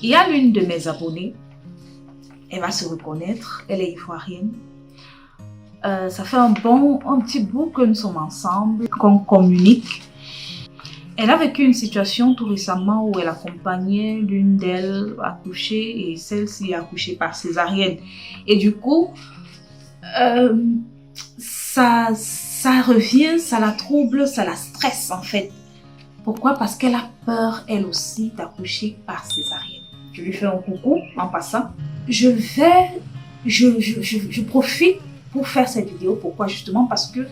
Il y a l'une de mes abonnées, elle va se reconnaître, elle est ivoirienne. Ça fait un petit bout que nous sommes ensemble, qu'on communique. Elle a vécu une situation tout récemment où elle accompagnait l'une d'elles accoucher et celle-ci accouchée par césarienne. Et du coup, ça revient, ça la trouble, ça la stresse en fait. Pourquoi? Parce qu'elle a peur, elle aussi, d'accoucher par césarienne. Je lui fais un coucou en passant. Je profite pour faire cette vidéo. Pourquoi? Justement parce que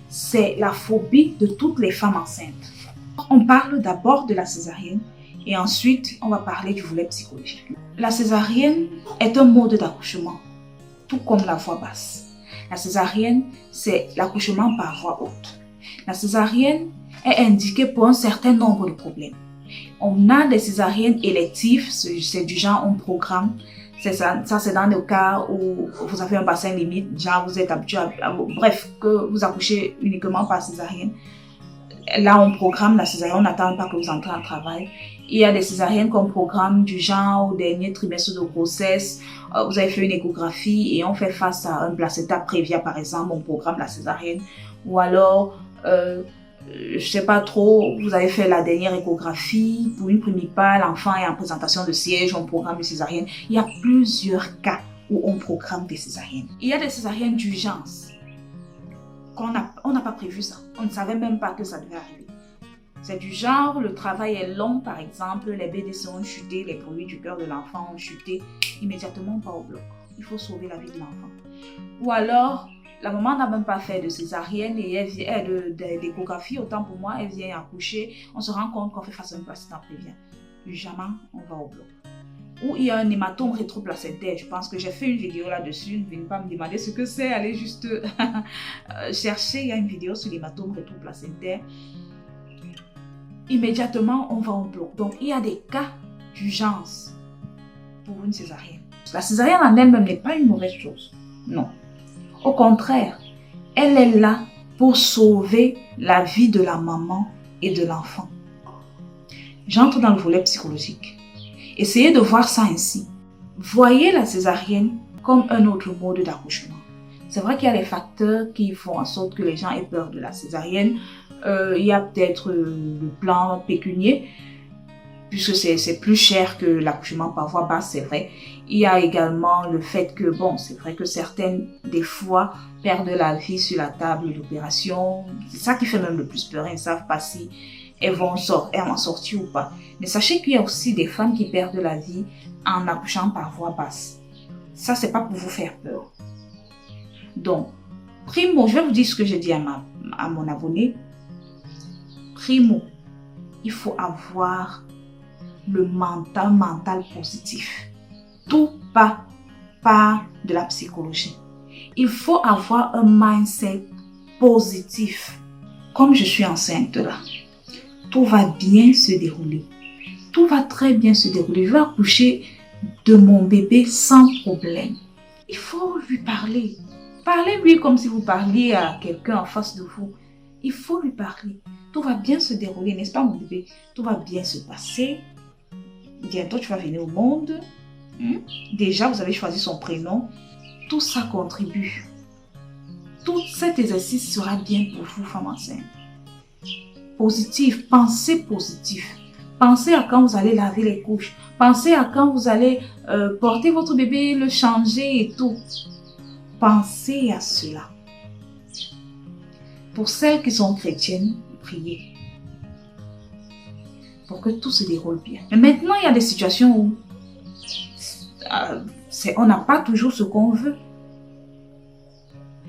c'est la phobie de toutes les femmes enceintes. On parle d'abord de la césarienne et ensuite on va parler du volet psychologique. La césarienne est un mode d'accouchement, tout comme la voix basse. La césarienne, c'est l'accouchement par voix haute. La césarienne est indiquée pour un certain nombre de problèmes. On a des césariennes électives, c'est du genre on programme. Ça c'est dans le cas où vous avez un bassin limite, genre vous êtes habitué bref, que vous accouchez uniquement par césarienne. Là, on programme la césarienne, on n'attend pas que vous entrez en travail. Il y a des césariennes qu'on programme du genre au dernier trimestre de grossesse. Vous avez fait une échographie et on fait face à un placenta prévia, par exemple, on programme la césarienne. Ou alors, je sais pas trop, vous avez fait la dernière échographie pour une primipale, l'enfant est en présentation de siège, on programme une césarienne. Il y a plusieurs cas où on programme des césariennes. Il y a des césariennes d'urgence. On n'a pas prévu ça. On ne savait même pas que ça devait arriver. C'est du genre, le travail est long, par exemple, les BDC ont chuté, les produits du cœur de l'enfant ont chuté, immédiatement pas au bloc. Il faut sauver la vie de l'enfant. Ou alors, la maman n'a même pas fait de césarienne et elle vient d'échographie, autant pour moi, elle vient accoucher. On se rend compte qu'on fait face à un placenta prévia. Jamais on va au bloc. Ou il y a un hématome rétroplacentaire. Je pense que j'ai fait une vidéo là-dessus. Ne venez pas me demander ce que c'est. Allez juste chercher. Il y a une vidéo sur l'hématome rétroplacentaire. Immédiatement, on va au bloc. Donc, il y a des cas d'urgence pour une césarienne. La césarienne en elle-même n'est pas une mauvaise chose. Non. Au contraire, elle est là pour sauver la vie de la maman et de l'enfant. J'entre dans le volet psychologique. Essayez de voir ça ainsi. Voyez la césarienne comme un autre mode d'accouchement. C'est vrai qu'il y a des facteurs qui font en sorte que les gens aient peur de la césarienne. Il y a peut-être le plan pécunier, puisque c'est plus cher que l'accouchement par voie basse, c'est vrai. Il y a également le fait que, c'est vrai que certaines, des fois, perdent la vie sur la table d'opération. C'est ça qui fait même le plus peur. Ils ne savent pas si elles vont en sortir ou pas. Mais sachez qu'il y a aussi des femmes qui perdent la vie en accouchant par voie basse. Ça, c'est pas pour vous faire peur. Donc, primo, je vais vous dire ce que j'ai dit à mon abonné. Primo, il faut avoir le mental positif. Tout part de la psychologie. Il faut avoir un mindset positif. Comme je suis enceinte là, tout va bien se dérouler. Tout va très bien se dérouler. Je vais accoucher de mon bébé sans problème. Il faut lui parler. Parlez-lui comme si vous parliez à quelqu'un en face de vous. Il faut lui parler. Tout va bien se dérouler, n'est-ce pas mon bébé? Tout va bien se passer. Bientôt tu vas venir au monde. Déjà vous avez choisi son prénom. Tout ça contribue. Tout cet exercice sera bien pour vous, femme enceinte. Positif, pensez positif. Pensez à quand vous allez laver les couches. Pensez à quand vous allez porter votre bébé, le changer et tout. Pensez à cela. Pour celles qui sont chrétiennes, priez. Pour que tout se déroule bien. Mais maintenant, il y a des situations où on n'a pas toujours ce qu'on veut.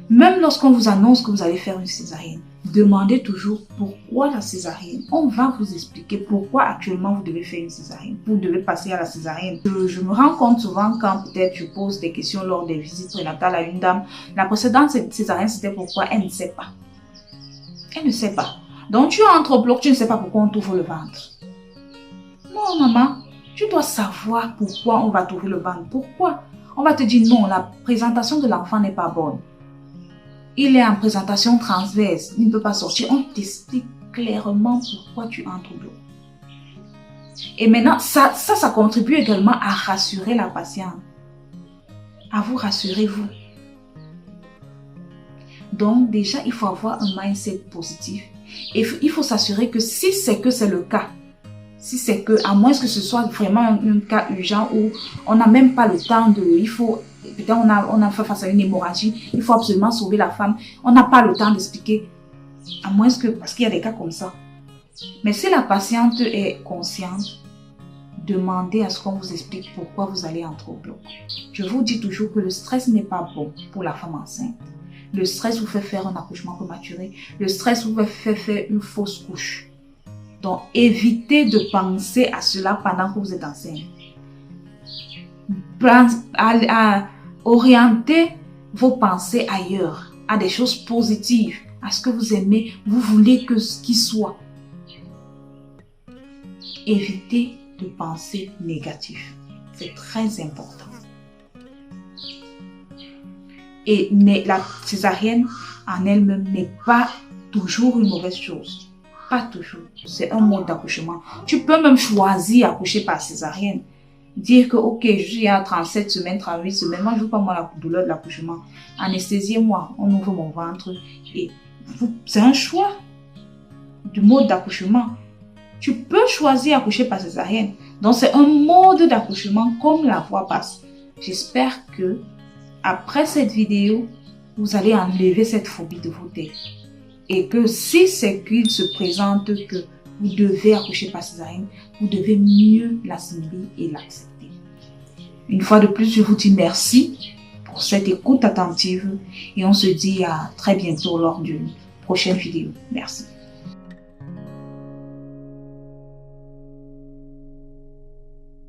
Même lorsqu'on vous annonce que vous allez faire une césarienne, demandez toujours pourquoi la césarienne. On va vous expliquer pourquoi actuellement vous devez faire une césarienne. Vous devez passer à la césarienne. Je me rends compte souvent quand peut-être je pose des questions lors des visites prénatales à une dame. La précédente césarienne, c'était pourquoi elle ne sait pas. Elle ne sait pas. Donc tu entres au bloc, tu ne sais pas pourquoi on t'ouvre le ventre. Non maman, tu dois savoir pourquoi on va t'ouvrir le ventre. Pourquoi? On va te dire non, la présentation de l'enfant n'est pas bonne. Il est en présentation transverse, il ne peut pas sortir. On t'explique clairement pourquoi tu entres au bloc. Et maintenant, ça contribue également à rassurer la patiente. À vous rassurer, vous. Donc, déjà, il faut avoir un mindset positif. Et il faut s'assurer que si c'est le cas, si c'est que, à moins que ce soit vraiment un cas urgent où on n'a même pas le temps de, peut-être on a fait face à une hémorragie, il faut absolument sauver la femme, on n'a pas le temps d'expliquer, à moins que, parce qu'il y a des cas comme ça. Mais si la patiente est consciente, demandez à ce qu'on vous explique pourquoi vous allez entrer au bloc. Je vous dis toujours que le stress n'est pas bon pour la femme enceinte. Le stress vous fait faire un accouchement prématuré. Le stress vous fait faire une fausse couche. Donc, évitez de penser à cela pendant que vous êtes enceinte. Orientez vos pensées ailleurs, à des choses positives, à ce que vous aimez, vous voulez qu'il soit. Évitez de penser négatif. C'est très important. Et la césarienne en elle-même n'est pas toujours une mauvaise chose. Pas toujours. C'est un mode d'accouchement. Tu peux même choisir d'accoucher par césarienne. Dire que, ok, je suis à 37 semaines, 38 semaines, moi je ne veux pas moi la douleur de l'accouchement. Anesthésiez-moi, on ouvre mon ventre. Et c'est un choix du mode d'accouchement. Tu peux choisir d'accoucher par césarienne. Donc c'est un mode d'accouchement comme la voie basse. J'espère que après cette vidéo, vous allez enlever cette phobie de vos têtes. Et que si c'est qu'il se présente que vous devez accoucher par césarienne, vous devez mieux l'assimiler et l'accepter. Une fois de plus, je vous dis merci pour cette écoute attentive et on se dit à très bientôt lors d'une prochaine vidéo. Merci.